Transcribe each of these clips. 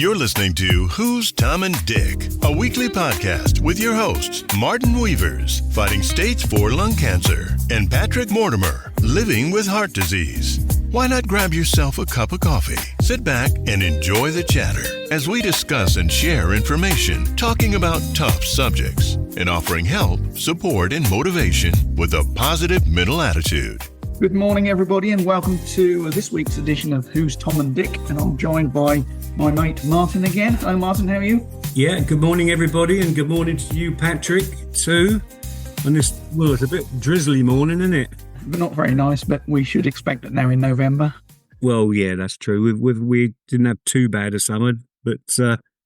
You're listening to Who's Tom and Dick, a weekly podcast with your hosts, Martin Weavers, fighting stage 4 lung cancer, and Patrick Mortimer, living with heart disease. Why not grab yourself a cup of coffee, sit back, and enjoy the chatter as we discuss and share information, talking about tough subjects, and offering help, support, and motivation with a positive mental attitude. Good morning, everybody, and welcome to this week's edition of Who's Tom and Dick. And I'm joined by my mate Martin again. Hello, Martin. How are you? Yeah. Good morning, everybody, and good morning to you, Patrick, too. And it's a bit drizzly morning, isn't it? Not very nice, but we should expect it now in November. Well, yeah, that's true. We didn't have too bad a summer, but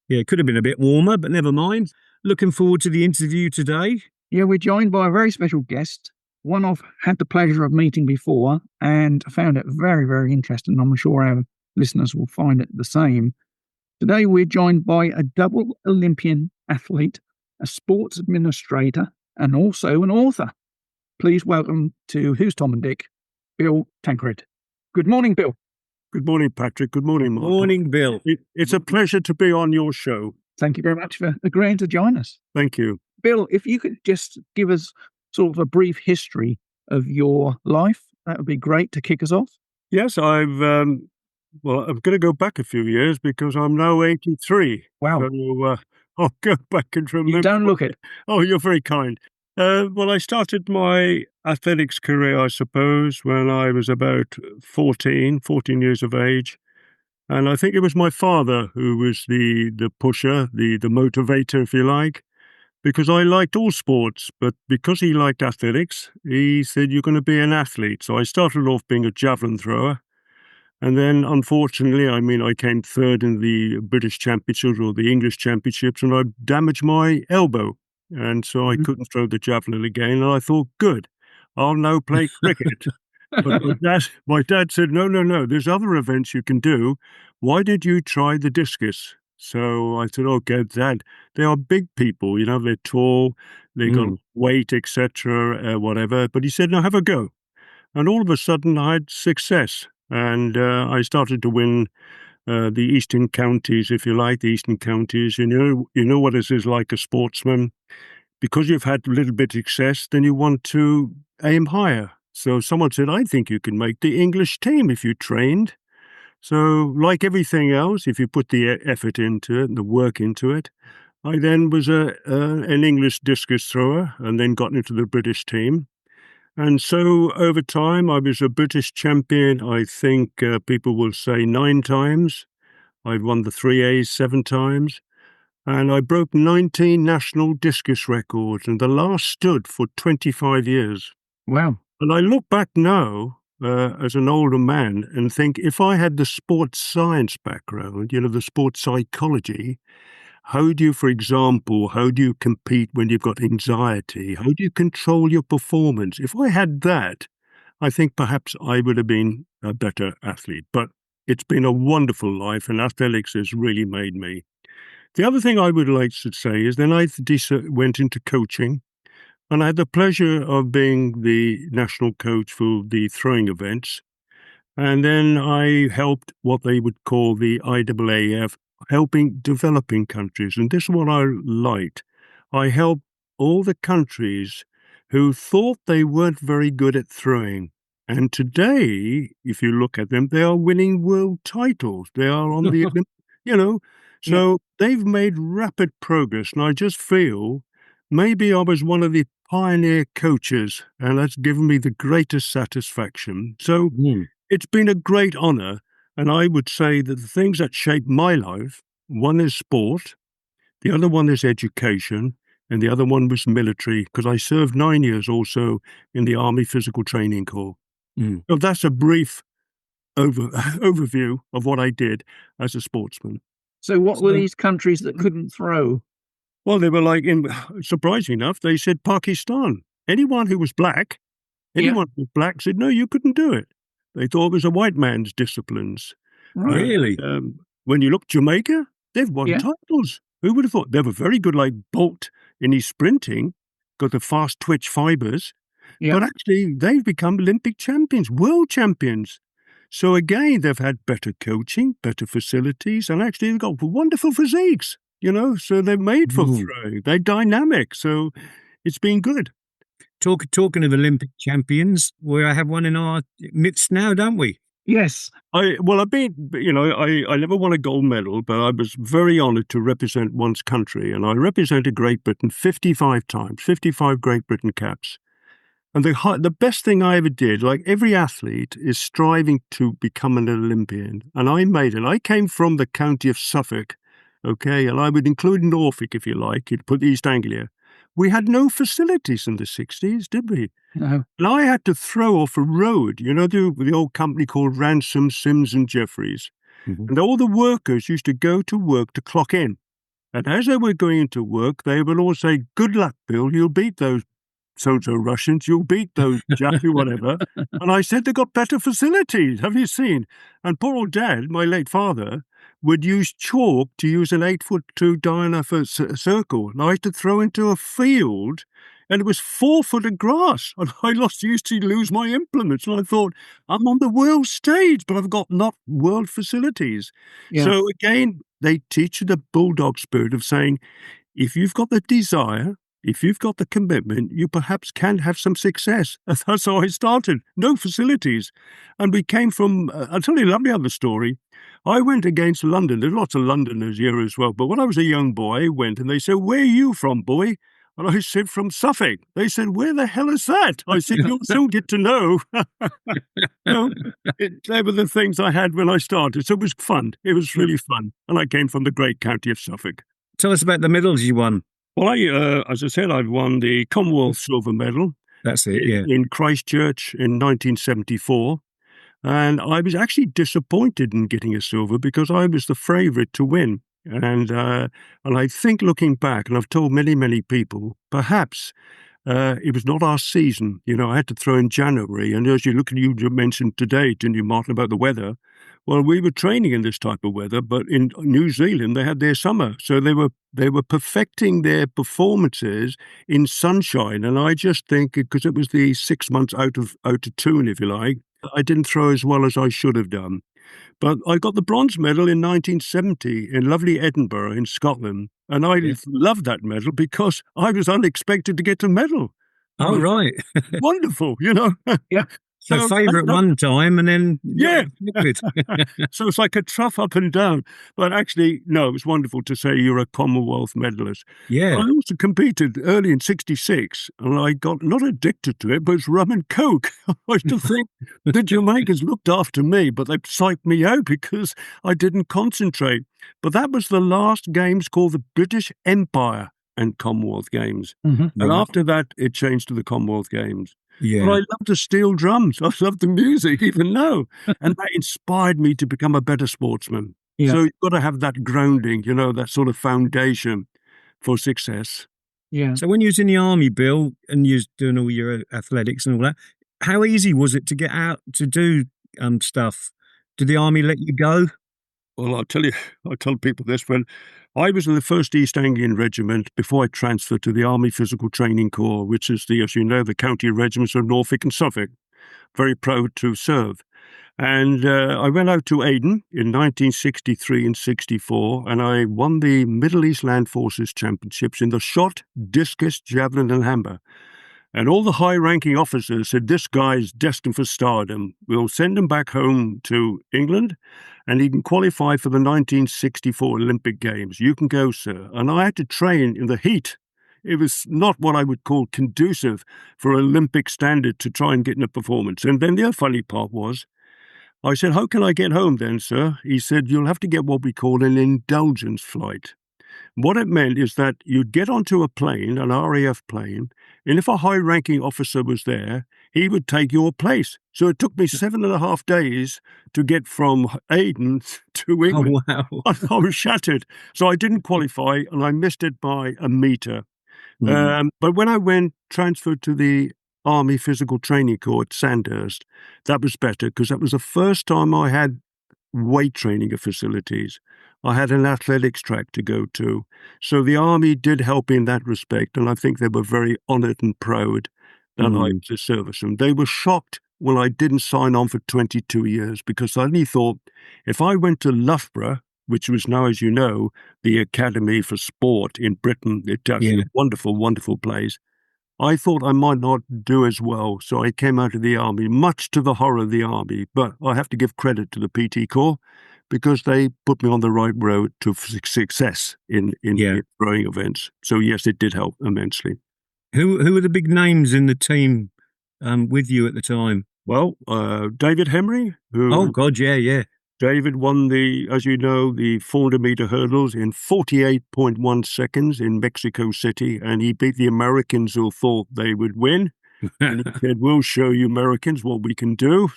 it could have been a bit warmer, but never mind. Looking forward to the interview today. Yeah, we're joined by a very special guest. One I've had the pleasure of meeting before and found it very, very interesting. I'm sure our listeners will find it the same. Today we're joined by a double Olympian athlete, a sports administrator, and also an author. Please welcome to Who's Tom and Dick, Bill Tancred. Good morning, Bill. Good morning, Patrick. Good morning, Mark. Morning, Bill. It's a pleasure to be on your show. Thank you very much for agreeing to join us. Thank you. Bill, if you could just give us sort of a brief history of your life, that would be great to kick us off. Yes, I'm going to go back a few years because I'm now 83. Wow. So I'll go back and remember. You don't look it. Oh, you're very kind. I started my athletics career, I suppose, when I was about 14 years of age. And I think it was my father who was the pusher, the motivator, if you like. Because I liked all sports, but because he liked athletics, he said, you're going to be an athlete. So I started off being a javelin thrower. And then, unfortunately, I came third in the British Championships or the English Championships, and I damaged my elbow. And so I couldn't throw the javelin again. And I thought, good, I'll now play cricket. But my dad said, no, there's other events you can do. Why did you try the discus? So I said, okay, Dad, they are big people, they're tall, they got weight, etc., whatever. But he said, no, have a go. And all of a sudden I had success. And I started to win the Eastern counties, if you like, the Eastern counties. You know what it is like a sportsman. Because you've had a little bit of success, then you want to aim higher. So someone said, I think you can make the English team if you trained. So, like everything else, if you put the effort into it, the work into it, I then was an English discus thrower and then got into the British team. And so, over time, I was a British champion, I think people will say 9 times. I've won the 3As 7 times. And I broke 19 national discus records, and the last stood for 25 years. Wow. And I look back now, as an older man, and think if I had the sports science background, the sports psychology, how do you compete when you've got anxiety? How do you control your performance? If I had that, I think perhaps I would have been a better athlete. But it's been a wonderful life, and athletics has really made me. The other thing I would like to say is then I went into coaching. And I had the pleasure of being the national coach for the throwing events. And then I helped what they would call the IAAF, helping developing countries. And this is what I liked. I helped all the countries who thought they weren't very good at throwing. And today, if you look at them, they are winning world titles. They are on the, so they've made rapid progress. And I just feel maybe I was one of the pioneer coaches, and that's given me the greatest satisfaction. So it's been a great honor, and I would say that the things that shaped my life, one is sport, the other one is education, and the other one was military, because I served 9 years also in the Army Physical Training Corps. So that's a brief overview of what I did as a sportsman. So what were these countries that couldn't throw? Well, they were surprisingly enough, they said Pakistan. Anyone who was black said, no, you couldn't do it. They thought it was a white man's disciplines. Really? When you look Jamaica, they've won titles. Who would have thought? They were very good, like Bolt in his sprinting, got the fast twitch fibers. But actually, they've become Olympic champions, world champions. So again, they've had better coaching, better facilities, and actually they've got wonderful physiques, so they're made for throwing. They're dynamic, so it's been good. Talking of Olympic champions, we have one in our midst now, don't we? Yes. I never won a gold medal, but I was very honoured to represent one's country, and I represented Great Britain 55 times, 55 Great Britain caps. And the best thing I ever did, like every athlete, is striving to become an Olympian. And I made it. I came from the county of Suffolk, okay, and I would include Norfolk, if you like. You'd put East Anglia. We had no facilities in the 60s, did we? No. And I had to throw off a road, the old company called Ransom, Sims and Jeffries. Mm-hmm. And all the workers used to go to work to clock in. And as they were going into work, they would all say, "Good luck, Bill, you'll beat those so-and-so Russians, you'll beat those Jaffy, whatever." And I said, "They've got better facilities, have you seen?" And poor old Dad, my late father, would use chalk to use an 8'2" diameter circle. And I had to throw into a field, and it was 4 foot of grass. And I used to lose my implements. And I thought, I'm on the world stage, but I've got not world facilities. Yeah. So again, they teach you the bulldog spirit of saying, if you've got the desire, if you've got the commitment, you perhaps can have some success. That's how I started. No facilities. And we came from, I'll tell you a lovely other story. I went against London. There's lots of Londoners here as well. But when I was a young boy, I went and they said, "Where are you from, boy?" And I said, "From Suffolk." They said, "Where the hell is that?" I said, "You'll soon get to know." They were the things I had when I started. So it was fun. It was really fun. And I came from the great county of Suffolk. Tell us about the medals you won. Well, as I said, I've won the Commonwealth silver medal. That's it, yeah. In Christchurch in 1974. And I was actually disappointed in getting a silver because I was the favourite to win. And I think looking back, and I've told many, many people, perhaps it was not our season. I had to throw in January. And as you mentioned today, didn't you, Martin, about the weather? Well, we were training in this type of weather, but in New Zealand, they had their summer. So they were perfecting their performances in sunshine. And I just think, because it was the 6 months out of tune, if you like, I didn't throw as well as I should have done. But I got the bronze medal in 1970 in lovely Edinburgh in Scotland. And I loved that medal because I was unexpected to get a medal. Oh, right. Wonderful, Yeah. So favourite one time and then... Yeah. So it's like a trough up and down. But actually, no, it was wonderful to say you're a Commonwealth medalist. Yeah. I also competed early in 66, and I got not addicted to it, but it's rum and coke. I used to think the Jamaicans looked after me, but they psyched me out because I didn't concentrate. But that was the last games called the British Empire and Commonwealth Games. Mm-hmm. And after that, it changed to the Commonwealth Games. Yeah. But I love to steel drums. I love the music, even now. And that inspired me to become a better sportsman. Yeah. So you've got to have that grounding, that sort of foundation for success. Yeah. So when you was in the army, Bill, and you was doing all your athletics and all that, how easy was it to get out to do stuff? Did the army let you go? Well, I tell people this, when I was in the 1st East Anglian Regiment before I transferred to the Army Physical Training Corps, which is as you know, the county regiments of Norfolk and Suffolk. Very proud to serve. And I went out to Aden in 1963 and 64, and I won the Middle East Land Forces Championships in the shot, discus, javelin, and hammer. And all the high-ranking officers said, "This guy's destined for stardom. We'll send him back home to England, and he can qualify for the 1964 Olympic Games. You can go, sir." And I had to train in the heat. It was not what I would call conducive for Olympic standard to try and get in a performance. And then the other funny part was, I said, "How can I get home then, sir?" He said, "You'll have to get what we call an indulgence flight." What it meant is that you'd get onto a plane, an RAF plane, and if a high-ranking officer was there, he would take your place. So it took me 7.5 days to get from Aden to England. Oh, wow. I was shattered. So I didn't qualify, and I missed it by a metre. But when I transferred to the Army Physical Training Corps at Sandhurst, that was better because that was the first time I had weight training facilities. I had an athletics track to go to. So the Army did help in that respect, and I think they were very honoured and proud that I was a serviceman. They were shocked when I didn't sign on for 22 years, because I only thought if I went to Loughborough, which was now, as you know, the Academy for Sport in Britain, it's actually a wonderful, wonderful place, I thought I might not do as well. So I came out of the army, much to the horror of the army. But I have to give credit to the PT Corps because they put me on the right road to success in throwing events. So yes, it did help immensely. Who were the big names in the team with you at the time? Well, David Henry. Oh, God, yeah. David won as you know, the 400-meter hurdles in 48.1 seconds in Mexico City, and he beat the Americans who thought they would win. And he said, "We'll show you Americans what we can do."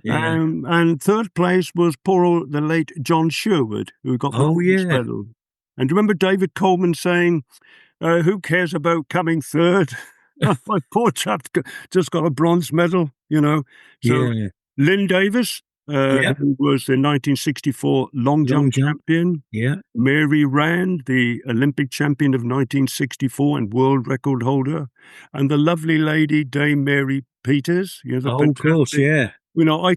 And third place was the late John Sherwood, who got the bronze medal. And remember David Coleman saying, "Who cares about coming third? My poor chap just got a bronze medal, you know." So Lynn Davis, who was the 1964 long jump champion. Mary Rand, the Olympic champion of 1964 and world record holder. And the lovely lady, Dame Mary Peters. You know, of course, yeah. You know,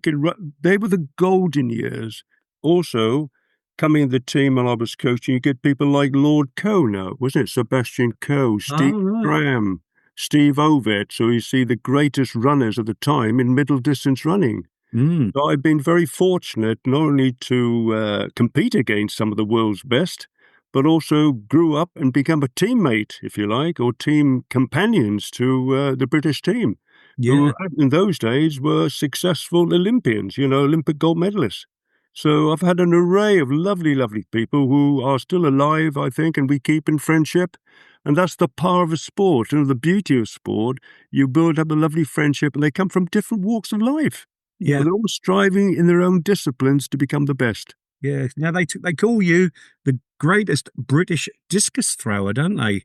they were the golden years. Also, coming in the team when I was coaching, you get people like Lord Coe now, wasn't it? Sebastian Coe, Steve Graham, Steve Ovett. So you see the greatest runners of the time in middle distance running. So I've been very fortunate not only to compete against some of the world's best, but also grew up and become a teammate, if you like, or team companions to the British team, who in those days were successful Olympians, you know, Olympic gold medalists. So I've had an array of lovely, lovely people who are still alive, I think, and we keep in friendship. And that's the power of a sport. You know, the beauty of sport, you build up a lovely friendship, and they come from different walks of life. Yeah. But they're all striving in their own disciplines to become the best. Yeah. Now, they call you the greatest British discus thrower, don't they?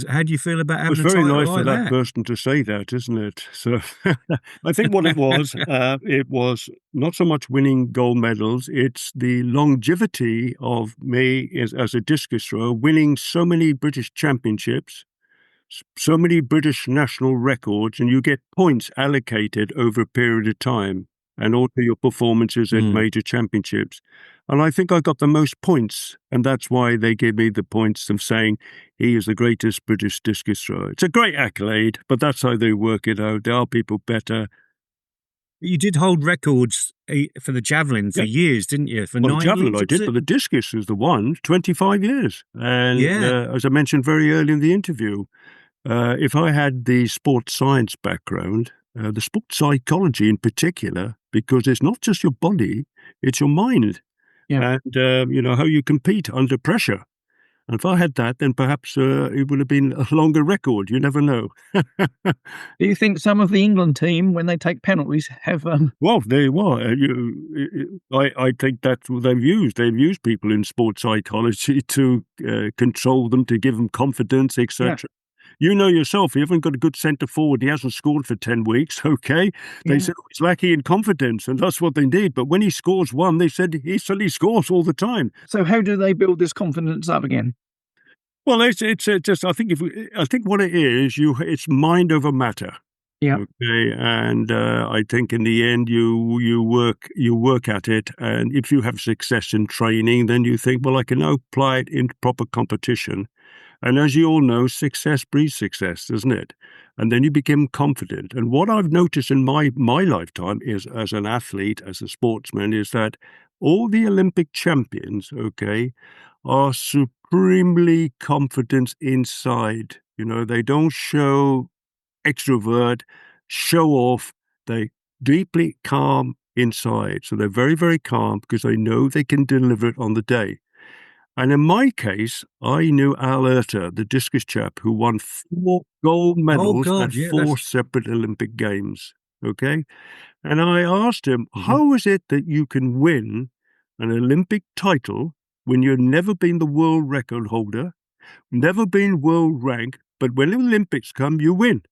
How do you feel about having a title like that? It's very nice for that person to say that, isn't it? So I think what it was not so much winning gold medals, it's the longevity of me as a discus thrower, winning so many British championships, so many British national records, and you get points allocated over a period of time and also your performances at major championships. And I think I got the most points, and that's why they gave me the points of saying he is the greatest British discus thrower. It's a great accolade, but that's how they work it out. There are people better. You did hold records for the javelin for years, didn't you? For 9 the javelin years, I did, but the discus was the one, 25 years. And as I mentioned very early in the interview, if I had the sports science background, the sports psychology in particular, because it's not just your body, it's your mind. Yeah. And, you know, how you compete under pressure. And if I had that, then perhaps it would have been a longer record. You never know. Do you think some of the England team, when they take penalties, have... Well, they were. I think that's what they've used. They've used people in sports psychology to control them, to give them confidence, etc. Yeah. You know yourself, you haven't got a good centre forward, he hasn't scored for 10 weeks, okay? They said he's lacking in confidence, and that's what they need. But when he scores one, they said he suddenly scores all the time. So how do they build this confidence up again? Well, it's just, I think what it is, it's mind over matter. Yeah. Okay, and I think in the end you work at it, and if you have success in training, then you think, well, I can now apply it in proper competition. And as you all know, success breeds success, doesn't it? And then you become confident. And what I've noticed in my lifetime is, as an athlete, as a sportsman, is that all the Olympic champions, okay, are supremely confident inside. You know, they don't show extrovert, show off. They're deeply calm inside. So they're very, very calm because they know they can deliver it on the day. And in my case, I knew Al Erter, the discus chap, who won 4 gold medals at 4 separate Olympic Games, okay? And I asked him, how is it that you can win an Olympic title when you've never been the world record holder, never been world rank, but when the Olympics come, you win?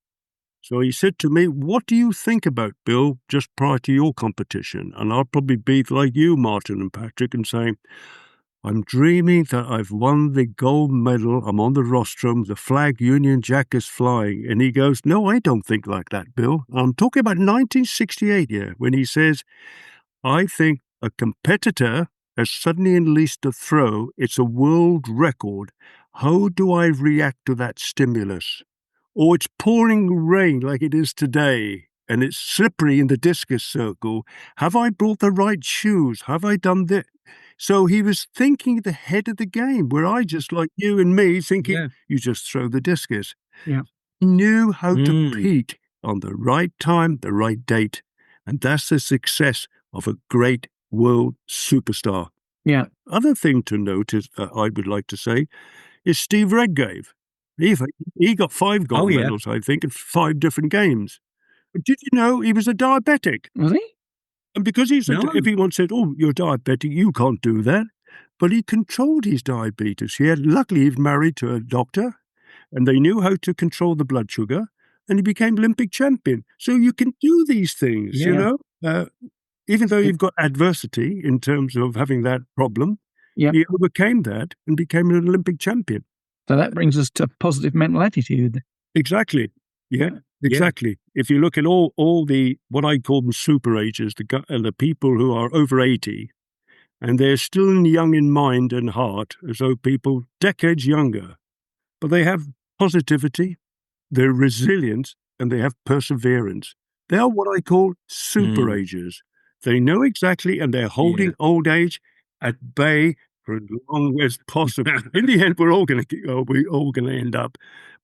So he said to me, what do you think about, Bill, just prior to your competition? And I'll probably be like you, Martin and Patrick, and saying, I'm dreaming that I've won the gold medal. I'm on the rostrum. The flag Union Jack is flying. And he goes, no, I don't think like that, Bill. I'm talking about 1968 here, when he says, I think a competitor has suddenly unleashed a throw. It's a world record. How do I react to that stimulus? Or it's pouring rain like it is today, and it's slippery in the discus circle. Have I brought the right shoes? Have I done this? So he was thinking the head of the game, where I just, like you and me, thinking, you just throw the discus. Yeah. He knew how to peak on the right time, the right date. And that's the success of a great world superstar. Yeah. Other thing to note is, I would like to say, is Steve Redgrave. He got 5 gold medals, I think, in 5 different games. But did you know he was a diabetic? Was he? And because he said, No. everyone said, oh, you're diabetic, you can't do that. But he controlled his diabetes. Luckily, he was married to a doctor, and they knew how to control the blood sugar, and he became Olympic champion. So you can do these things, you know, even though you've got adversity in terms of having that problem, he overcame that and became an Olympic champion. So that brings us to positive mental attitude. Exactly. Yeah. Exactly. If you look at all the, what I call them super ages, the people who are over 80, and they're still young in mind and heart, as though people decades younger, but they have positivity, they're resilient, and they have perseverance. They are what I call super ages. They know exactly, and they're holding old age at bay for as long as possible. In the end, we're all going to end up,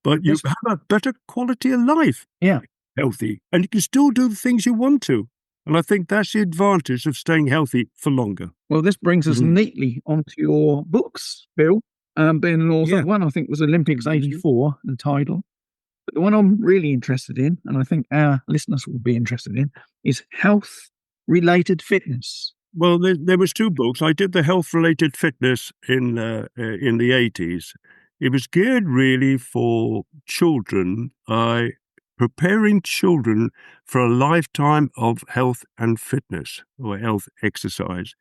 but you have a better quality of life. Yeah. Healthy, and you can still do the things you want to. And I think that's the advantage of staying healthy for longer. Well, this brings us neatly onto your books, Bill. Being an author, one I think was Olympics 84, the title. But the one I'm really interested in, and I think our listeners will be interested in, is health-related fitness. Well, there was 2 books. I did the health-related fitness in the 80s. It was geared really for children, preparing children for a lifetime of health and fitness, or health exercise.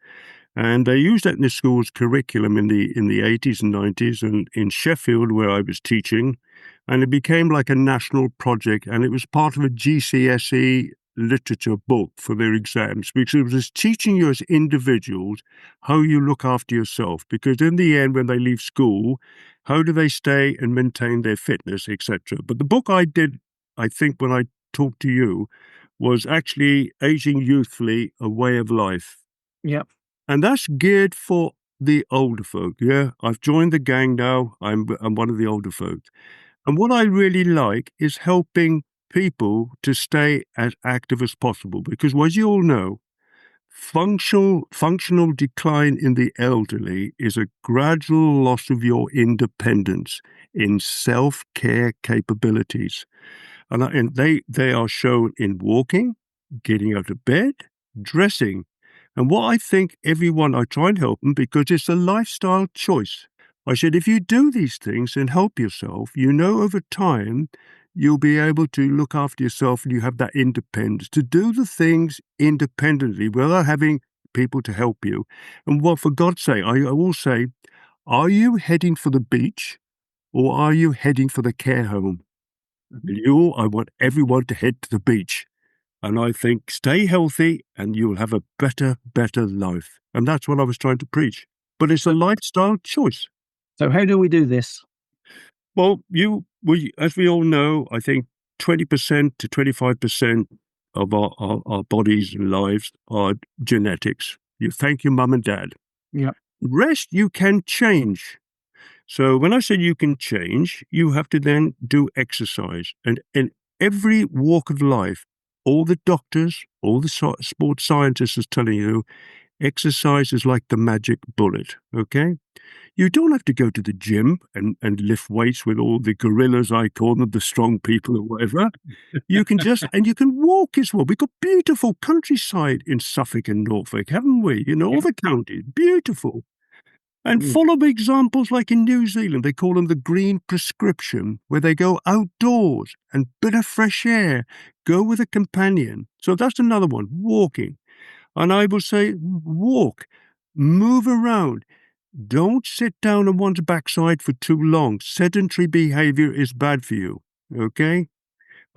And they used that in the school's curriculum in the 80s and 90s, and in Sheffield, where I was teaching. And it became like a national project, and it was part of a GCSE literature book for their exams, because it was teaching you as individuals how you look after yourself. Because in the end, when they leave school, how do they stay and maintain their fitness, etc. But the book I did, I think, when I talked to you, was actually Aging Youthfully, A Way of Life. Yep. And that's geared for the older folk, I've joined the gang now. I'm one of the older folk. And what I really like is helping people to stay as active as possible. Because as you all know, functional decline in the elderly is a gradual loss of your independence in self-care capabilities. And they are shown in walking, getting out of bed, dressing. And what I think I try and help them, because it's a lifestyle choice. I said, if you do these things and help yourself, over time, you'll be able to look after yourself, and you have that independence to do the things independently without having people to help you. And for God's sake, I will say, are you heading for the beach, or are you heading for the care home? I want everyone to head to the beach. And I think stay healthy and you'll have a better life. And that's what I was trying to preach. But it's a lifestyle choice. So how do we do this? Well, as we all know, I think 20% to 25% of our bodies and lives are genetics. You thank your mum and dad. Yeah. Rest you can change. So when I said you can change, you have to then do exercise. And in every walk of life, all the doctors, all the sports scientists are telling you, exercise is like the magic bullet, okay? You don't have to go to the gym and lift weights with all the gorillas, I call them, the strong people or whatever. You can you can walk as well. We've got beautiful countryside in Suffolk and Norfolk, haven't we? All the counties, beautiful. And follow examples like in New Zealand, they call them the green prescription, where they go outdoors and bit of fresh air, go with a companion. So that's another one, walking. And I will say, walk, move around. don't sit down on one's backside for too long. Sedentary behavior is bad for you, okay?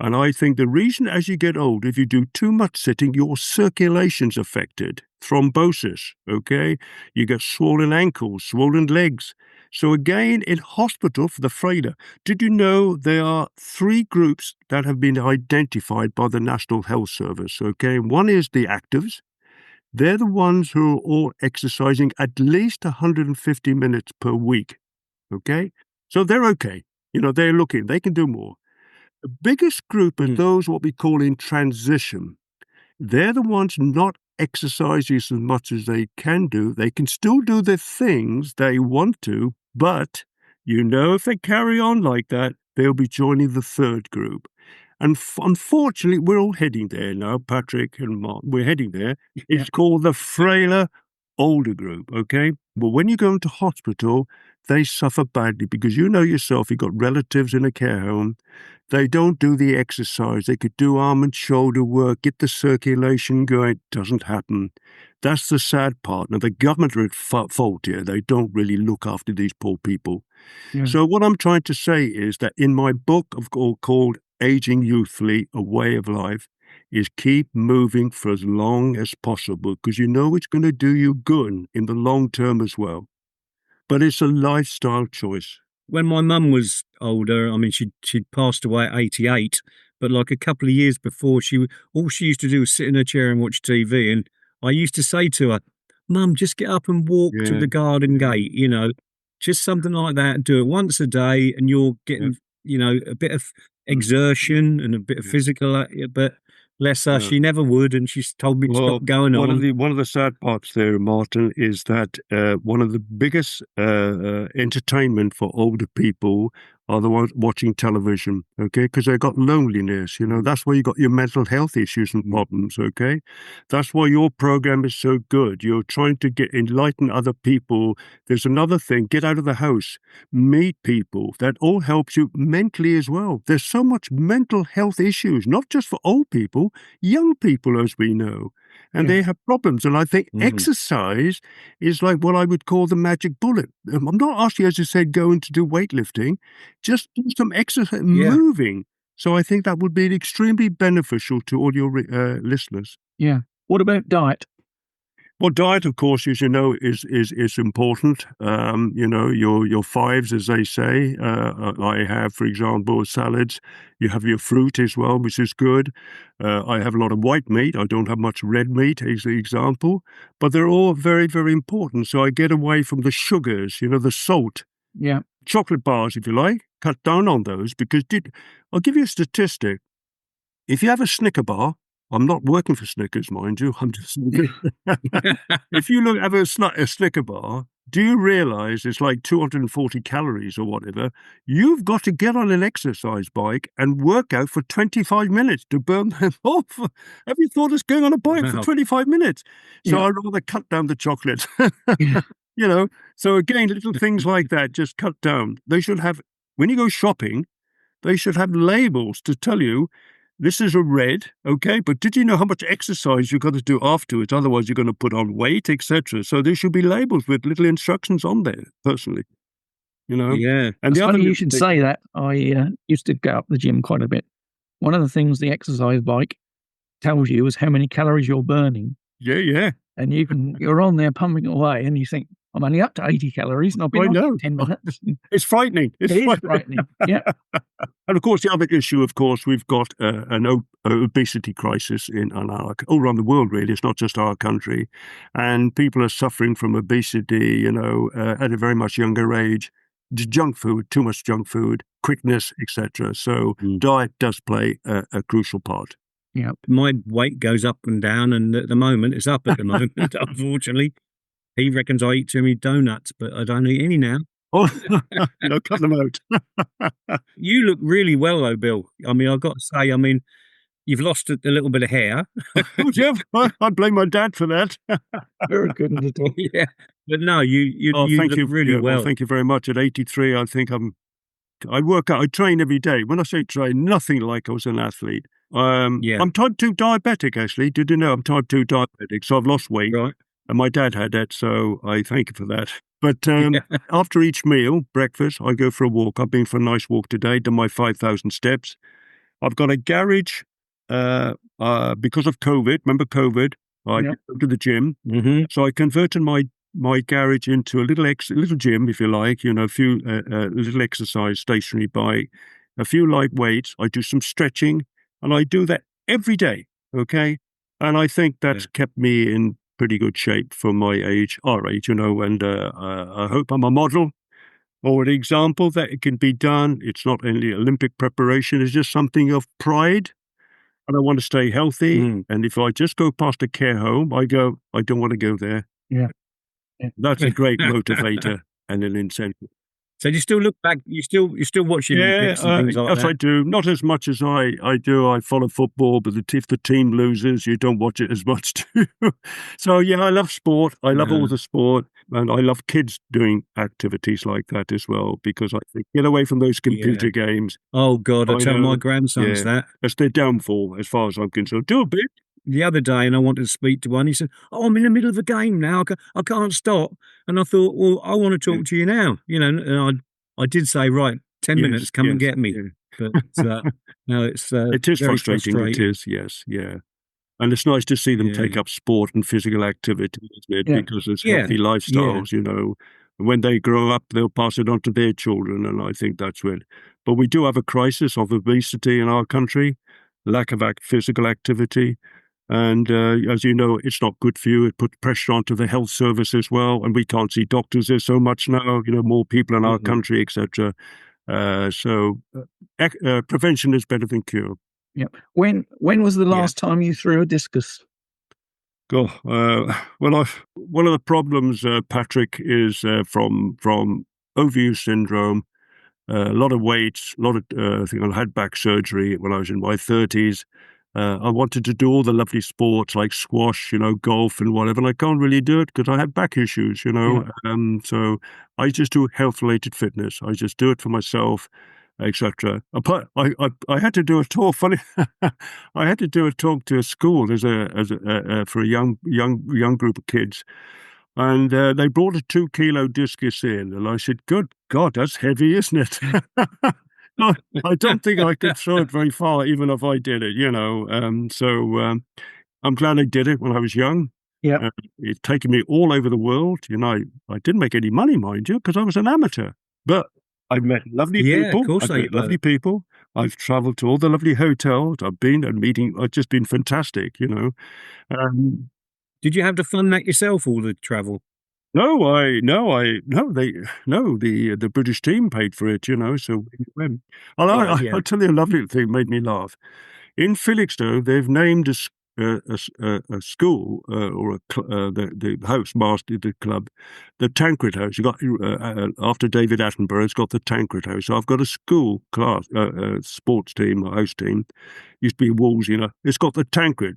And I think the reason as you get old, if you do too much sitting, your circulation's affected. Thrombosis, okay? You get swollen ankles, swollen legs. So again, in hospital for the frailer, did you know there are 3 groups that have been identified by the National Health Service, okay? One is the actives. They're the ones who are all exercising at least 150 minutes per week, okay? So they're okay. They're looking, they can do more. The biggest group are those what we call in transition. They're the ones not exercising as much as they can do. They can still do the things they want to, but if they carry on like that, they'll be joining the 3rd group. And unfortunately, we're all heading there now, Patrick and Mark. We're heading there. It's called the frailer older group, okay? But when you go into hospital, they suffer badly because yourself, you've got relatives in a care home. They don't do the exercise. They could do arm and shoulder work, get the circulation going. It doesn't happen. That's the sad part. Now, the government are at fault here. They don't really look after these poor people. Yeah. So what I'm trying to say is that in my book called Aging Youthfully, A Way of Life, is keep moving for as long as possible because it's going to do you good in the long term as well. But it's a lifestyle choice. When my mum was older, she'd passed away at 88, but like a couple of years before, all she used to do was sit in her chair and watch TV. And I used to say to her, Mum, just get up and walk to the garden gate, just something like that. Do it once a day and you're getting, a bit of exertion and a bit of physical, but bless her, she never would, and she's told me to stop going on. One of the sad parts there, Martin, is that one of the biggest entertainment for older people are the ones watching television, okay? Because they've got loneliness, That's why you got your mental health issues and problems, okay? That's why your program is so good. You're trying to enlighten other people. There's another thing, get out of the house, meet people. That all helps you mentally as well. There's so much mental health issues, not just for old people, young people, as we know. And they have problems. And I think exercise is like what I would call the magic bullet. I'm not asking you, as you said, going to do weightlifting. Just do some exercise, moving. So I think that would be extremely beneficial to all your listeners. Yeah. What about diet? Well, diet, of course, as you know, is important. Your fives, as they say. I have, for example, salads. You have your fruit as well, which is good. I have a lot of white meat. I don't have much red meat, as an example. But they're all very, very important. So I get away from the sugars, the salt. Yeah. Chocolate bars, if you like. Cut down on those because I'll give you a statistic. If you have a Snicker bar, I'm not working for Snickers, mind you. I'm just if you have a Snicker bar, do you realise it's like 240 calories or whatever? You've got to get on an exercise bike and work out for 25 minutes to burn them off. Have you thought of going on a bike for 25 minutes? So I'd rather cut down the chocolate. So again, little things like that, just cut down. They should have, when you go shopping, they should have labels to tell you, this is a red, okay, but did you know how much exercise you've got to do afterwards? Otherwise, you're going to put on weight, etc. So there should be labels with little instructions on there, personally. Yeah. And it's funny you should say that. I used to go up the gym quite a bit. One of the things the exercise bike tells you is how many calories you're burning. Yeah. And you're on there pumping away and you think, I'm only up to 80 calories and I've been on 10 minutes. It's frightening. It is frightening. Yeah. And of course, the other issue, of course, we've got an obesity crisis all around the world, really. It's not just our country. And people are suffering from obesity, at a very much younger age. Junk food, too much junk food, quickness, etc. So diet does play a crucial part. Yeah. My weight goes up and down, and at the moment, it's up at the moment, unfortunately. He reckons I eat too many donuts, but I don't eat any now. Oh, cut them out. You look really well, though, Bill. I've got to say, you've lost a little bit of hair. Oh, Jeff, I blame my dad for that. Very good at all. Yeah, but no, you look really well. Well. Thank you very much. At 83, I think I work out. I train every day. When I say train, nothing like I was an athlete. I'm type 2 diabetic, actually. Did you know I'm type 2 diabetic? So I've lost weight. Right. And my dad had that, so I thank you for that. But after each meal, breakfast, I go for a walk. I've been for a nice walk today, done my 5,000 steps. I've got a garage because of COVID. Remember COVID? I Yep. go to the gym. Mm-hmm. So I converted my garage into a little gym, if you like, a few little exercise, stationary bike, a few light weights. I do some stretching, and I do that every day, okay? And I think that's kept me in pretty good shape for my age, our age, and I hope I'm a model or an example that it can be done. It's not only Olympic preparation, it's just something of pride. And I want to stay healthy. And if I just go past a care home, I don't want to go there. Yeah. That's a great motivator and an incentive. So do you still look back? You still watch Olympics and things like yes, that? I do. Not as much as I do. I follow football, but if the team loses, you don't watch it as much too. So yeah, I love sport. I love all the sport, and I love kids doing activities like that as well, because I think get away from those computer games. Oh God, I tell know. my grandsons that. That's their downfall, as far as I'm concerned. Do a bit. The other day, and I wanted to speak to one. He said, "Oh, I'm in the middle of a game now. I can't stop." And I thought, "Well, I want to talk to you now." And I did say, "Right, 10 minutes, come and get me." Yeah. But no, it's it is very frustrating. It is, yes, yeah. And it's nice to see them take up sport and physical activity, isn't it? Yeah. Because it's healthy lifestyles, And when they grow up, they'll pass it on to their children, and I think that's it. But we do have a crisis of obesity in our country, lack of physical activity. And as you know, it's not good for you. It puts pressure onto the health service as well. And we can't see doctors. There's so much now, more people in our country, etc. So prevention is better than cure. Yeah. When was the last time you threw a discus? Well, one of the problems, Patrick, is from overuse syndrome. A lot of weights, I think I had back surgery when I was in my 30s. I wanted to do all the lovely sports like squash, golf and whatever, and I can't really do it because I have back issues, So I just do health-related fitness. I just do it for myself, etc. But I had to do a talk. Funny, I had to do a talk to a school for a young group of kids. And they brought a 2-kilo discus in, and I said, "Good God, that's heavy, isn't it?" No, I don't think I could throw it very far, even if I did it, So I'm glad I did it when I was young. Yeah. It's taken me all over the world. I didn't make any money, mind you, because I was an amateur. But I've met lovely people. Of course, I've met lovely people. I've travelled to all the lovely hotels. I've been and meeting. It's just been fantastic, Did you have to fund that yourself, all the travel? No, the British team paid for it, So I'll tell you a lovely thing made me laugh. In Felixstowe, they've named a school or the house master of the club, the Tancred House. You got after David Attenborough, it's got the Tancred House. So I've got a school class, sports team, a house team. Used to be Wolves, It's got the Tancred.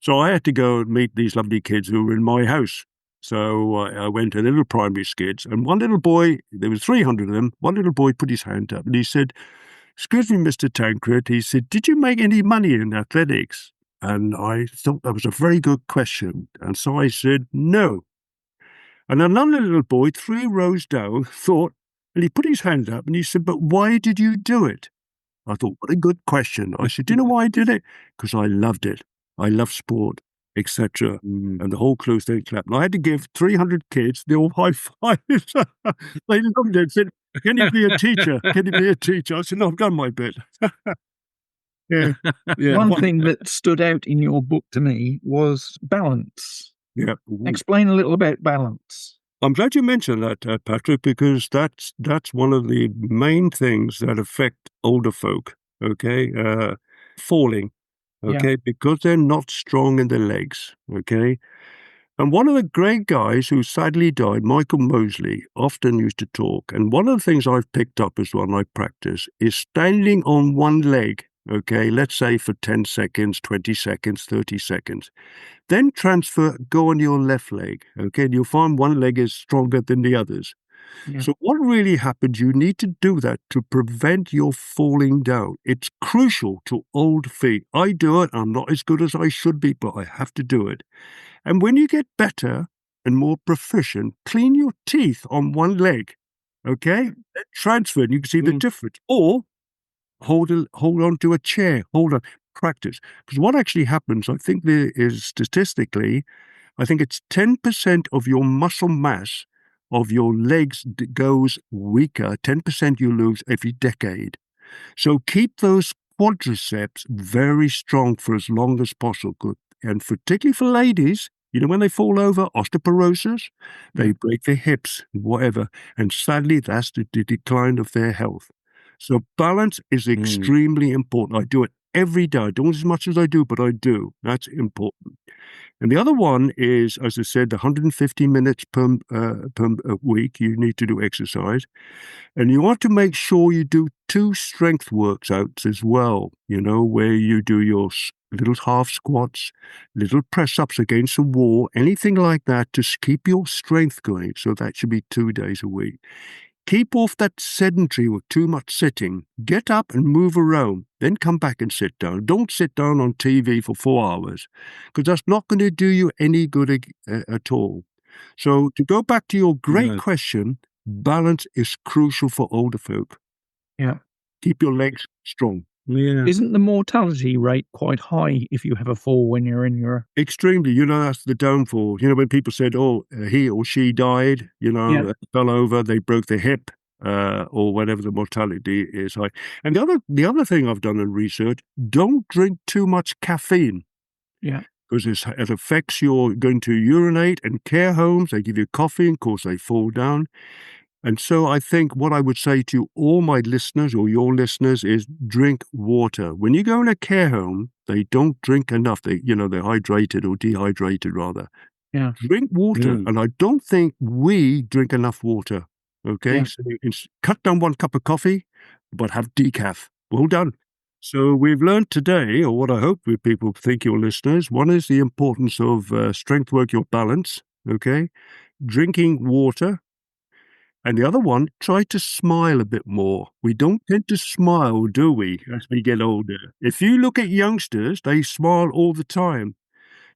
So I had to go and meet these lovely kids who were in my house. So I went to the little primary skids, and one little boy, there was 300 of them, one little boy put his hand up and he said, "Excuse me, Mr. Tancred," he said, "did you make any money in athletics?" And I thought that was a very good question. And so I said, "No." And another little boy, 3 rows down, thought, and he put his hand up and he said, "But why did you do it?" I thought, what a good question. I said, "Do you know why I did it?" Because I loved it. I love sport, etc. And the whole crew thing clapped. And I had to give 300 kids the all high fives. They loved it. Said, "Can you be a teacher? Can you be a teacher?" I said, "No, I've done my bit." Yeah. One thing that stood out in your book to me was balance. Yeah. Explain a little about balance. I'm glad you mentioned that, Patrick, because that's one of the main things that affect older folk. Okay, falling. Okay, because they're not strong in their legs. Okay, and one of the great guys who sadly died, Michael Mosley, often used to talk. And one of the things I've picked up as well, and I practice, is standing on one leg. Okay, let's say for 10 seconds, 20 seconds, 30 seconds. Then go on your left leg. Okay, and you'll find one leg is stronger than the others. Yeah. So what really happens, you need to do that to prevent your falling down. It's crucial to old feet. I do it. I'm not as good as I should be, but I have to do it. And when you get better and more proficient. Clean your teeth on one leg, okay? Then transfer, and you can see the difference. Or hold on to a chair, practice. Because what actually happens, I think there is statistically, I think it's 10% of your muscle mass of your legs goes weaker, 10% you lose every decade. So keep those quadriceps very strong for as long as possible. And particularly for ladies, when they fall over, osteoporosis, they break their hips, whatever. And sadly, that's the decline of their health. So balance is extremely important. I do it every day. I don't as much as I do, but I do. That's important. And the other one is, as I said, 150 minutes per week you need to do exercise. And you want to make sure you do 2 strength workouts as well, where you do your little half squats, little press-ups against the wall, anything like that to keep your strength going. So that should be 2 days a week. Keep off that sedentary with too much sitting. Get up and move around, then come back and sit down. Don't sit down on TV for 4 hours, because that's not going to do you any good at all. So to go back to your great question, balance is crucial for older folk. Yeah. Keep your legs strong. Yeah. Isn't the mortality rate quite high if you have a fall when you're in your... Extremely. That's the downfall. When people said, he or she died, fell over, they broke their hip, or whatever the mortality is high. And the other thing I've done in research, don't drink too much caffeine. Yeah. Because it affects your going to urinate, and care homes, they give you coffee, and of course they fall down. And so I think what I would say to all my listeners or your listeners is drink water. When you go in a care home, they don't drink enough. They're hydrated or dehydrated rather. Yeah. Drink water. And I don't think we drink enough water. Okay. Yeah. So you can cut down 1 cup of coffee, but have decaf. Well done. So we've learned today, or what I hope people think, your listeners, one is the importance of strength work, your balance. Okay. Drinking water. And the other one, try to smile a bit more. We don't tend to smile, do we, as we get older? If you look at youngsters, they smile all the time.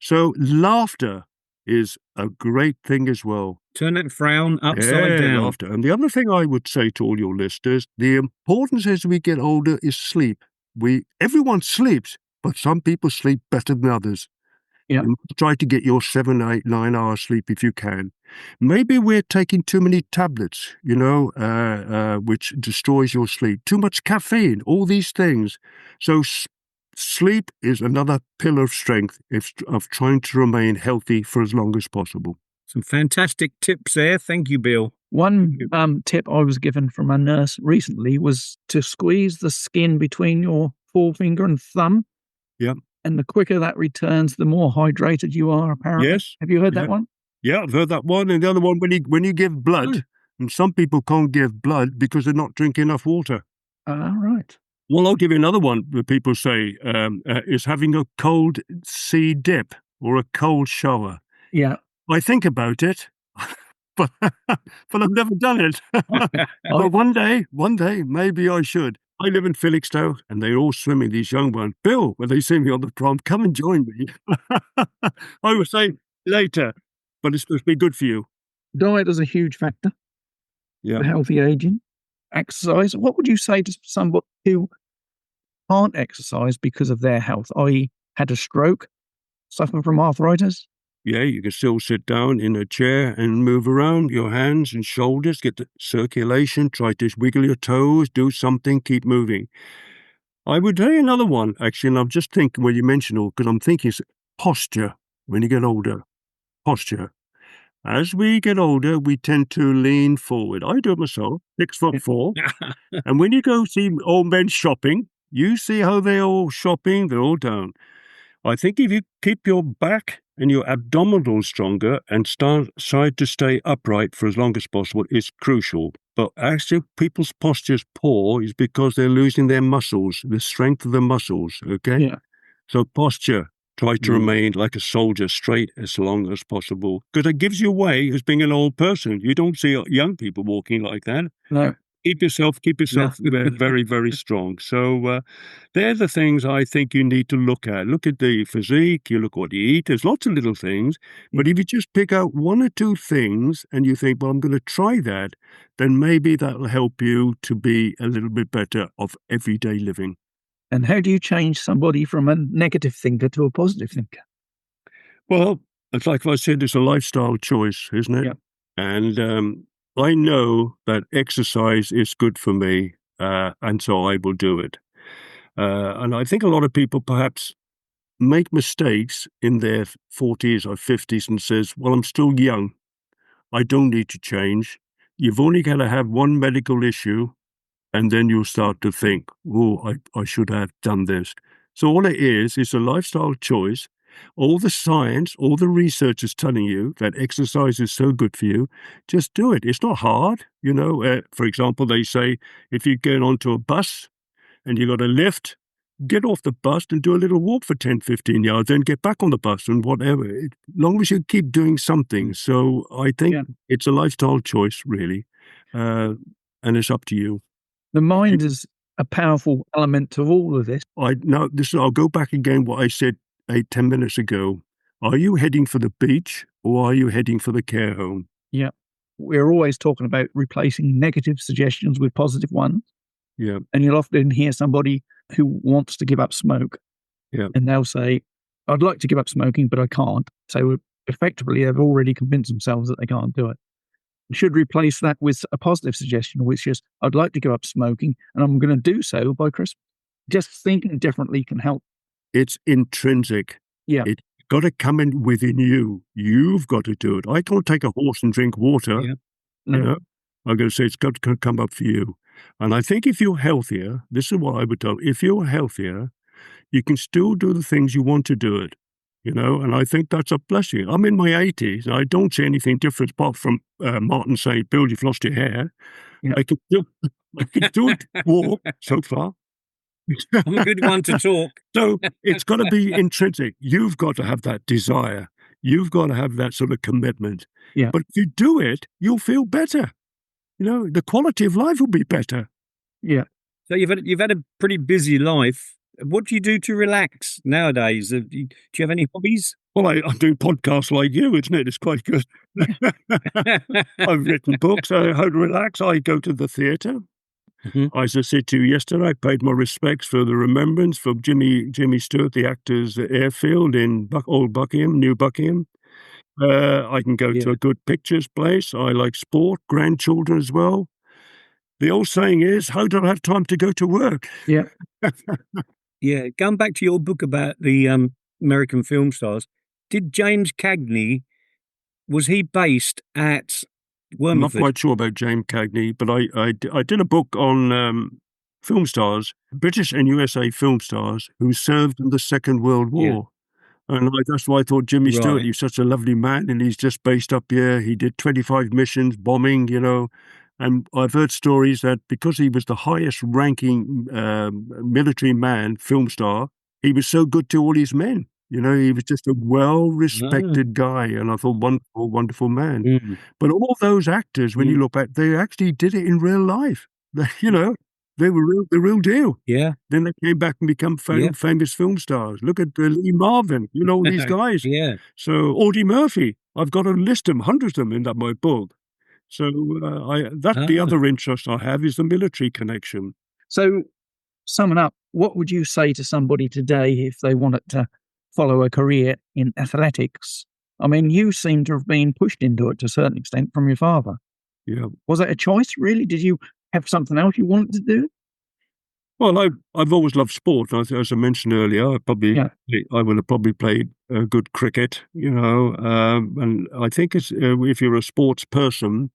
So laughter is a great thing as well. Turn that frown upside down. Laughter. And the other thing I would say to all your listeners, the importance as we get older is sleep. Everyone sleeps, but some people sleep better than others. Yeah. Try to get your 7, 8, 9 hours sleep if you can. Maybe we're taking too many tablets, which destroys your sleep. Too much caffeine, all these things. So sleep is another pillar of strength of trying to remain healthy for as long as possible. Some fantastic tips there. Thank you, Bill. One tip I was given from a nurse recently was to squeeze the skin between your forefinger and thumb. Yeah. And the quicker that returns, the more hydrated you are, apparently. Yes. Have you heard that one? Yeah, I've heard that one. And the other one, when you give blood, and some people can't give blood because they're not drinking enough water. Right. Well, I'll give you another one that people say is having a cold sea dip or a cold shower. Yeah. I think about it, but I've never done it. But one day, maybe I should. I live in Felixstowe, and they're all swimming, these young ones. Bill, when they see me on the prom, come and join me. I will say later, but it's supposed to be good for you. Diet is a huge factor. Yeah. For healthy aging. Exercise. What would you say to somebody who can't exercise because of their health, i.e. had a stroke, suffer from arthritis? Yeah, you can still sit down in a chair and move around your hands and shoulders, get the circulation, try to wiggle your toes, do something, keep moving. I would say another one, actually, and I'm just thinking when you mention all, because I'm thinking it's posture when you get older. Posture. As we get older, we tend to lean forward. I do it myself, 6'4". And when you go see old men shopping, you see how they're all shopping, they're all down. I think if you keep your back and your abdominals stronger and try to stay upright for as long as possible is crucial. But actually, people's posture is poor is because they're losing their muscles, the strength of the muscles, okay? Yeah. So posture, try to remain like a soldier, straight as long as possible. Because it gives you away as being an old person. You don't see young people walking like that. No. Keep yourself very, very strong. So they're the things I think you need to look at. Look at the physique, you look what you eat. There's lots of little things. But if you just pick out one or two things and you think, well, I'm going to try that, then maybe that'll help you to be a little bit better of everyday living. And how do you change somebody from a negative thinker to a positive thinker? Well, it's like I said, it's a lifestyle choice, isn't it? Yeah. And I know that exercise is good for me, and so I will do it. And I think a lot of people perhaps make mistakes in their 40s or 50s and says, well, I'm still young. I don't need to change. You've only got to have one medical issue, and then you'll start to think, oh, I should have done this. So all it is a lifestyle choice. All the science, all the research is telling you that exercise is so good for you. Just do it. It's not hard. For example, they say if you get onto a bus and you got a lift, get off the bus and do a little walk for 10, 15 yards, then get back on the bus and whatever. As long as you keep doing something. So I think it's a lifestyle choice, really. And it's up to you. The mind is a powerful element of all of this. I'll go back again what I said 10 minutes ago. Are you heading for the beach or are you heading for the care home? Yeah. We're always talking about replacing negative suggestions with positive ones. Yeah. And you'll often hear somebody who wants to give up smoke. Yeah. And they'll say, I'd like to give up smoking, but I can't. So effectively, they've already convinced themselves that they can't do it. You should replace that with a positive suggestion, which is, I'd like to give up smoking and I'm going to do so by Christmas. Just thinking differently can help. It's intrinsic. Yeah. It's got to come in within you. You've got to do it. I can't take a horse and drink water. Yeah. No. I'm going to say it's got to come up for you. And I think if you're healthier, this is what I would tell, if you're healthier, you can still do the things you want to do it, and I think that's a blessing. I'm in my 80s, and I don't see anything different apart from Martin saying, Bill, you've lost your hair. Yeah. I can still walk so far. I'm a good one to talk. So it's got to be intrinsic. You've got to have that desire. You've got to have that sort of commitment. Yeah. But if you do it, you'll feel better. The quality of life will be better. Yeah. So you've had a pretty busy life. What do you do to relax nowadays? Do you have any hobbies? Well, I'm doing podcasts like you, isn't it? It's quite good. I've written books. How to relax. I go to the theatre. Mm-hmm. As I said to you yesterday, I paid my respects for the remembrance for Jimmy Stewart, the actor's airfield in Old Buckingham, New Buckingham. I can go to a good pictures place. I like sport, grandchildren as well. The old saying is, how do I have time to go to work? Yeah. Yeah. Going back to your book about the American film stars, did James Cagney, was he based at Wormwood? I'm not quite sure about James Cagney, but I did a book on film stars, British and USA film stars who served in the Second World War. Yeah. And that's why I thought Jimmy Stewart, Right. he's such a lovely man, and he's just based up here. He did 25 missions, bombing, And I've heard stories that because he was the highest ranking military man, film star, he was so good to all his men. He was just a well-respected guy, and I thought, wonderful, wonderful man. Mm. But all those actors, when you look back, they actually did it in real life. They were the real deal. Yeah. Then they came back and become famous film stars. Look at Lee Marvin, all these guys. Yeah. So Audie Murphy, I've got a list of them, hundreds of them in my book. So that's the other interest I have is the military connection. So summing up, what would you say to somebody today if they wanted to follow a career in athletics? I mean, you seem to have been pushed into it to a certain extent from your father. Yeah. Was it a choice, really? Did you have something else you wanted to do? Well, I've always loved sport. As I mentioned earlier, I would have probably played good cricket, and I think if you're a sports person,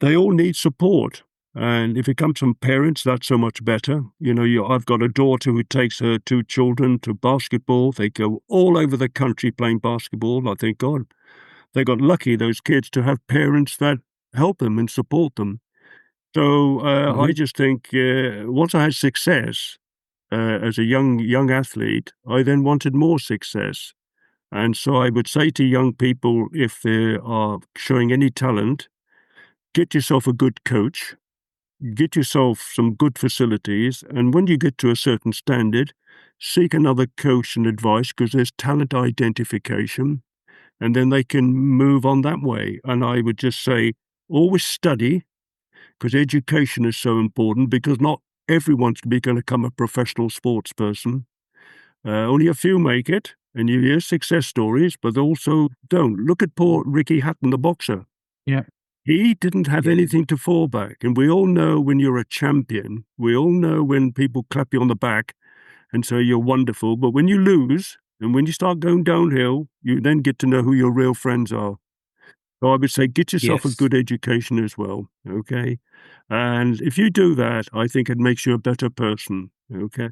they all need support. And if it comes from parents, that's so much better. I've got a daughter who takes her 2 children to basketball. They go all over the country playing basketball. I think, God, they got lucky, those kids, to have parents that help them and support them. So I just think once I had success as a young athlete, I then wanted more success. And so I would say to young people, if they are showing any talent, get yourself a good coach. get yourself some good facilities, and when you get to a certain standard, seek another coach and advice, because there's talent identification, and then they can move on that way. And I would just say, always study, because education is so important, because not everyone's going to become a professional sports person. Only a few make it, and you hear success stories, but also don't. Look at poor Ricky Hatton, the boxer. Yeah. He didn't have anything to fall back. And we all know when you're a champion, we all know when people clap you on the back and say you're wonderful. But when you lose and when you start going downhill, you then get to know who your real friends are. So I would say get yourself a Yes. good education as well, okay? And if you do that, I think it makes you a better person, okay?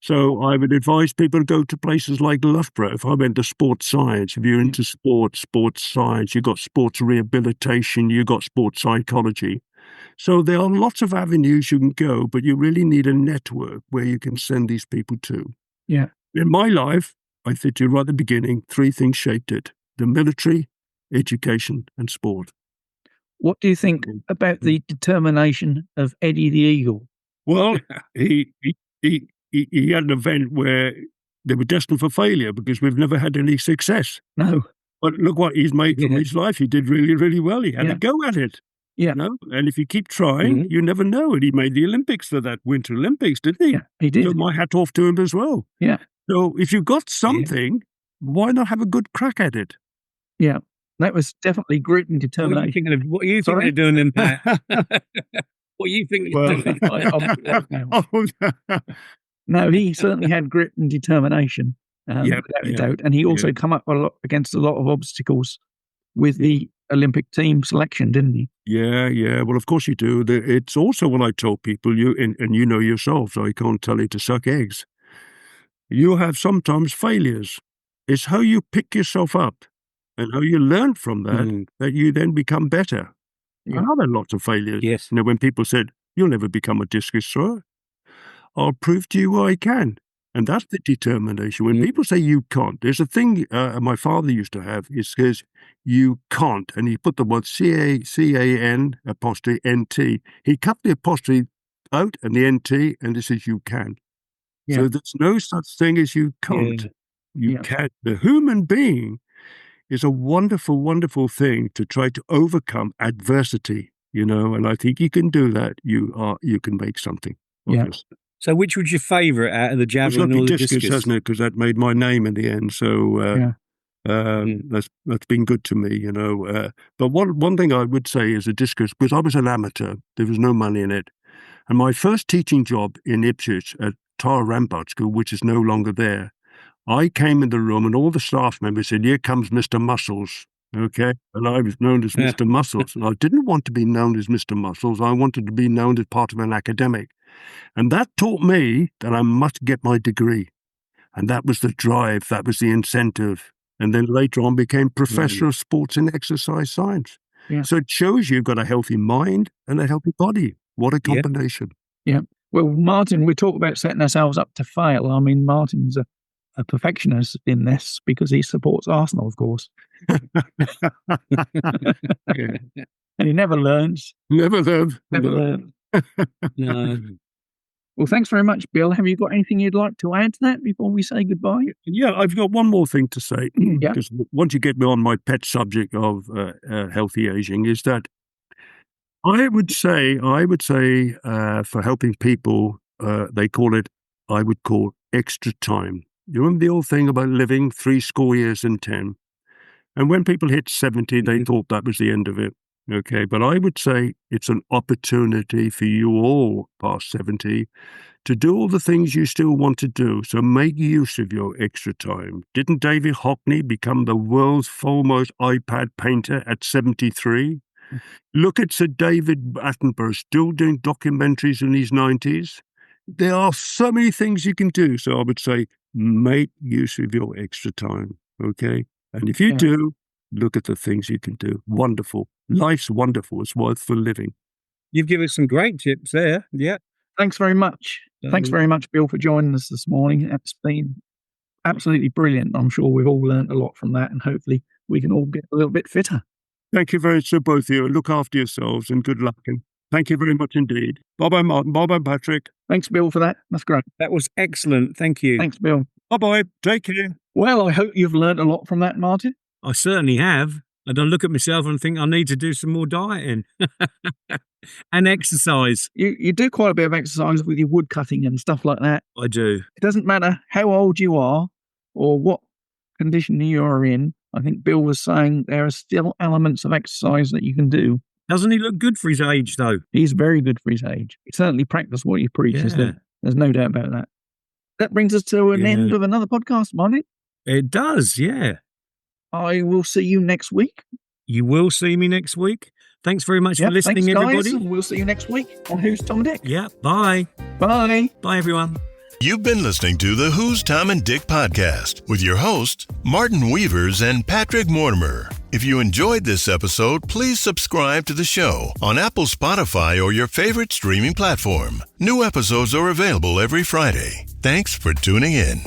So I would advise people to go to places like Loughborough. If I went to sports science, if you're into sports science, you've got sports rehabilitation, you've got sports psychology. So there are lots of avenues you can go, but you really need a network where you can send these people to. Yeah. In my life, I said to you right at the beginning, 3 things shaped it: the military, education, and sport. What do you think about the determination of Eddie the Eagle? Well, he had an event where they were destined for failure because we've never had any success. No. But look what he's made from his life. He did really, really well. He had a go at it. Yeah. You know? And if you keep trying, you never know. And he made the Olympics for that Winter Olympics, didn't he? Yeah, he did. So my hat off to him as well. Yeah. So if you've got something, why not have a good crack at it? Yeah. That was definitely grit and What are determination. you thinking of? What are you thinking Sorry? of doing then, Pat? What are you thinking of doing? No, he certainly had grit and determination, without a doubt. And he also come up against a lot of obstacles with the Olympic team selection, didn't he? Yeah. Well, of course you do. It's also what I tell people, and you know yourself, so I can't tell you to suck eggs. You have sometimes failures. It's how you pick yourself up and how you learn from that, that you then become better. Yeah. I've had lots of failures. Yes. You know, when people said, you'll never become a discus thrower, I'll prove to you I can. And that's the determination. When people say you can't, there's a thing my father used to have. He says, you can't. And he put the word C-A-N apostrophe N-T. He cut the apostrophe out and the N-T, and this is you can. Yeah. So there's no such thing as you can't. You can. The human being is a wonderful, wonderful thing to try to overcome adversity, you know, and I think you can do that. You can make something. Yeah. So which was your favourite out of the javelin or the discus? Hasn't it? Because that made my name in the end. So that's been good to me, you know. But one thing I would say is a discus, because I was an amateur, there was no money in it. And my first teaching job in Ipswich at Tara Rampart School, which is no longer there, I came in the room and all the staff members said, here comes Mr. Muscles. Okay. And I was known as Mr. Muscles. And I didn't want to be known as Mr. Muscles. I wanted to be known as part of an academic. And that taught me that I must get my degree. And that was the drive. That was the incentive. And then later on became Professor of Sports and Exercise Science. Yeah. So it shows you've got a healthy mind and a healthy body. What a combination. Yeah. Well, Martin, we talk about setting ourselves up to fail. I mean, Martin's a perfectionist in this because he supports Arsenal, of course. And he never learns. Never learned. No. Well, thanks very much, Bill. Have you got anything you'd like to add to that before we say goodbye? Yeah, I've got one more thing to say. Because once you get me on my pet subject of healthy aging, is that I would say for helping people, they call it, I would call extra time. You remember the old thing about living 70 years and 10? And when people hit 70, they thought that was the end of it. Okay, but I would say it's an opportunity for you all past 70 to do all the things you still want to do. So make use of your extra time. Didn't David Hockney become the world's foremost iPad painter at 73? Look at Sir David Attenborough still doing documentaries in his 90s. There are so many things you can do. So I would say make use of your extra time, okay? And if you do, look at the things you can do. Wonderful. Life's wonderful. It's worth for living. You've given us some great tips there. Yeah. Thanks very much. Thanks very much, Bill, for joining us this morning. It's been absolutely brilliant. I'm sure we've all learned a lot from that, and hopefully we can all get a little bit fitter. Thank you very much to both of you. Look after yourselves and good luck. Thank you very much indeed. Bye-bye, Martin. Bye-bye, Patrick. Thanks, Bill, for that. That's great. That was excellent. Thank you. Thanks, Bill. Bye-bye. Take care. Well, I hope you've learned a lot from that, Martin. I certainly have. And I look at myself and think I need to do some more dieting and exercise. You do quite a bit of exercise with your wood cutting and stuff like that. I do. It doesn't matter how old you are or what condition you are in. I think Bill was saying there are still elements of exercise that you can do. Doesn't he look good for his age, though? He's very good for his age. He certainly practiced what he preaches. Yeah. There's no doubt about that. That brings us to an end of another podcast, Martin. It does, yeah. I will see you next week. You will see me next week. Thanks very much for listening, thanks, everybody. Guys. We'll see you next week on Who's Tom and Dick. Yeah, bye. Bye. Bye, everyone. You've been listening to the Who's Tom and Dick podcast with your hosts, Martin Weavers and Patrick Mortimer. If you enjoyed this episode, please subscribe to the show on Apple, Spotify, or your favorite streaming platform. New episodes are available every Friday. Thanks for tuning in.